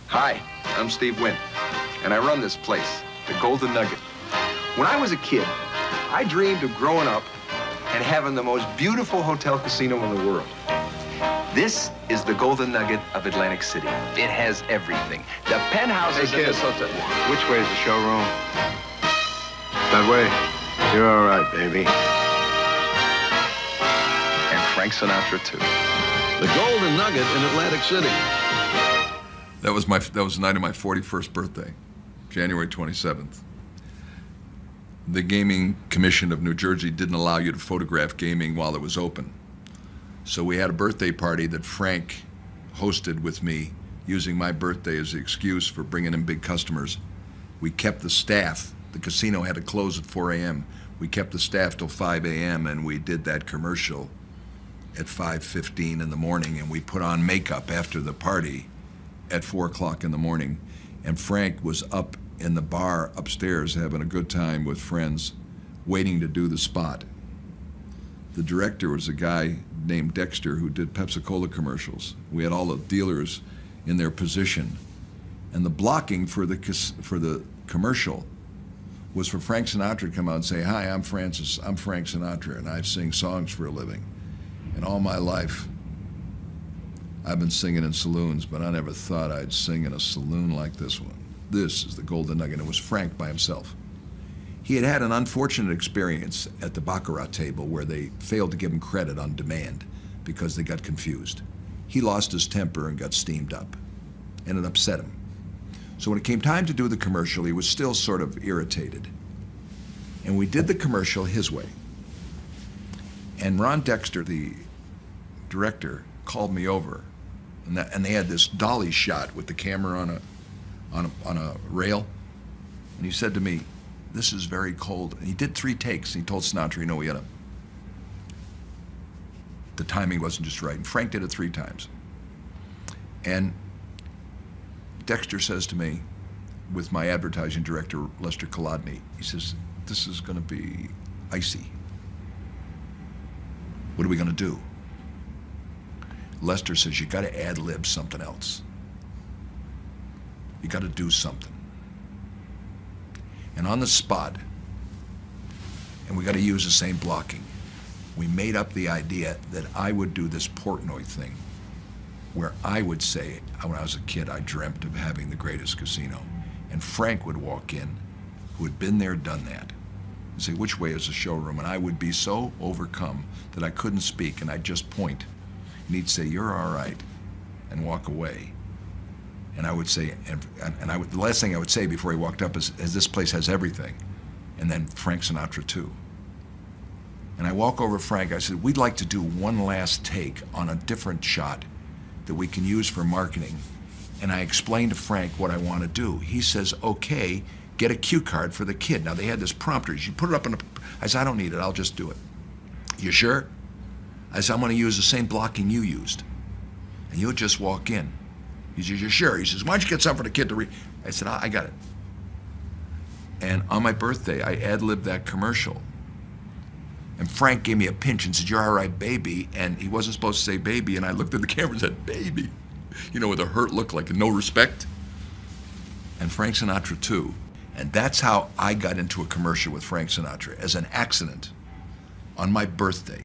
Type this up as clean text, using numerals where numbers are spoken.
Hi, I'm Steve Wynn, and I run this place, the Golden Nugget. When I was a kid, I dreamed of growing up and having the most beautiful hotel casino in the world. This is the Golden Nugget of Atlantic City. It has everything. The penthouses in this hotel. Which way is the showroom? That way. You're all right, baby. And Frank Sinatra, too. The Golden Nugget in Atlantic City. That was the night of my 41st birthday, January 27th. The Gaming Commission of New Jersey didn't allow you to photograph gaming while it was open. So we had a birthday party that Frank hosted with me, using my birthday as the excuse for bringing in big customers. We kept the staff. The casino had to close at 4 a.m. We kept the staff till 5 a.m. and we did that commercial at 5:15 in the morning, and we put on makeup after the party at 4 o'clock in the morning. And Frank was up in the bar upstairs having a good time with friends, waiting to do the spot. The director was a guy named Dexter who did Pepsi-Cola commercials. We had all the dealers in their position, and the blocking for the commercial was for Frank Sinatra to come out and say, "Hi, I'm Frank Sinatra, and I sing songs for a living. And all my life, I've been singing in saloons, but I never thought I'd sing in a saloon like this one. This is the Golden Nugget." It was Frank by himself. He had had an unfortunate experience at the Baccarat table where they failed to give him credit on demand because they got confused. He lost his temper and got steamed up, and it upset him. So when it came time to do the commercial, he was still sort of irritated. And we did the commercial his way. And Ron Dexter, the director, called me over, and they had this dolly shot with the camera on a rail. And he said to me, "This is very cold." And he did 3 takes. And he told Sinatra, you know, the timing wasn't just right. And Frank did it 3 times. And Dexter says to me, with my advertising director, Lester Kolodny, he says, "This is going to be icy. What are we going to do?" Lester says, "You got to ad-lib something else. You got to do something." And on the spot, and we got to use the same blocking, we made up the idea that I would do this Portnoy thing, where I would say, when I was a kid, I dreamt of having the greatest casino. And Frank would walk in, who had been there, done that, and say, "Which way is the showroom?" And I would be so overcome that I couldn't speak, and I'd just point. And he'd say, "You're all right," and walk away. And I would say, the last thing I would say before he walked up is, "This place has everything." And then Frank Sinatra, too. And I walk over to Frank, I said, "We'd like to do one last take on a different shot that we can use for marketing." And I explained to Frank what I want to do. He says, "Okay, get a cue card for the kid." Now, they had this prompter. You put it up on I said, "I don't need it, I'll just do it." "You sure?" I said, "I'm going to use the same blocking you used. And you'll just walk in." He says, "You're sure?" He says, "Why don't you get something for the kid to read?" I said, I got it. And on my birthday, I ad-libbed that commercial. And Frank gave me a pinch and said, "You're all right, baby." And he wasn't supposed to say baby, and I looked at the camera and said, "Baby." You know, with a hurt look, like no respect. And Frank Sinatra, too. And that's how I got into a commercial with Frank Sinatra, as an accident on my birthday.